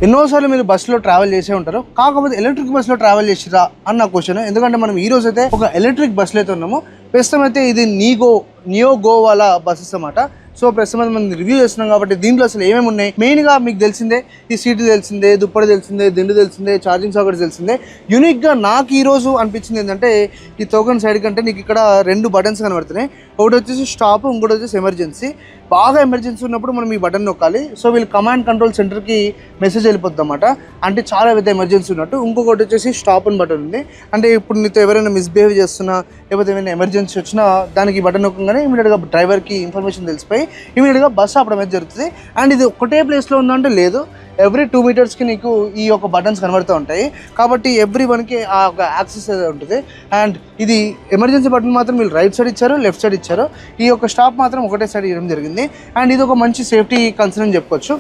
ఎన్నోసార్లు మీరు బస్సులో ట్రావెల్ చేసే ఉంటారు, కాకపోతే ఎలక్ట్రిక్ బస్సులో ట్రావెల్ చేసిరా అన్న క్వశ్చన్. ఎందుకంటే మనం ఈ రోజు అయితే ఒక ఎలక్ట్రిక్ బస్సులో అయితే ఉన్నాము. ప్రస్తుతం అయితే ఇది నియో గో వాళ్ళ బస్సెస్ అన్నమాట. సో ప్రస్తుతం మనం రివ్యూ చేస్తున్నాం కాబట్టి దీంట్లో అసలు ఏమేమి ఉన్నాయి, మెయిన్గా మీకు తెలిసిందే ఈ సీటు తెలిసిందే, దుప్పటి తెలిసిందే, దిండు తెలిసిందే, ఛార్జింగ్ సాకెట్ తెలిసిందే. యూనిక్గా నాకు ఈరోజు అనిపించింది ఏంటంటే ఈ టోకెన్ సైడ్ కంటే నీకు ఇక్కడ 2 బటన్స్ కనబడుతున్నాయి. ఒకటి వచ్చేసి స్టాప్, ఇంకోటి వచ్చేసి ఎమర్జెన్సీ. బాగా ఎమర్జెన్సీ ఉన్నప్పుడు మనం ఈ బటన్ నొక్కాలి. సో వీళ్ళు కమాండ్ కంట్రోల్ సెంటర్కి మెసేజ్ వెళ్ళిపోద్ది అన్నమాట, అంటే చాలా పెద్ద ఎమర్జెన్సీ ఉన్నట్టు. ఇంకొకటి వచ్చేసి స్టాప్ అని బటన్ ఉంది, అంటే ఇప్పుడు నీతో ఎవరైనా మిస్బిహేవ్ చేస్తున్నా లేకపోతే ఏమైనా ఎమర్జెన్సీ వచ్చినా దానికి ఈ బటన్ నొక్కగానే ఇమీడియట్గా డ్రైవర్కి ఇన్ఫర్మేషన్ తెలిసిపోయి ఇమీడియట్గా బస్సు ఆపడం అయితే జరుగుతుంది. అండ్ ఇది ఒకటే ప్లేస్లో ఉందంటే లేదు, ఎవ్రీ 2 మీటర్స్కి నీకు ఈ యొక్క బటన్స్ కనబడుతూ ఉంటాయి. కాబట్టి ఎవ్రీ వన్కి ఆ ఒక యాక్సెస్ ఉంటుంది. అండ్ ఇది ఎమర్జెన్సీ బటన్ మాత్రం వీళ్ళు రైట్ సైడ్ ఇచ్చారు, లెఫ్ట్ సైడ్ ఇచ్చారు. ఈ యొక్క స్టాప్ మాత్రం ఒకటే సైడ్ ఇవ్వడం జరిగింది. అండ్ ఇది ఒక మంచి సేఫ్టీ కన్సర్న్ అని చెప్పుకోవచ్చు.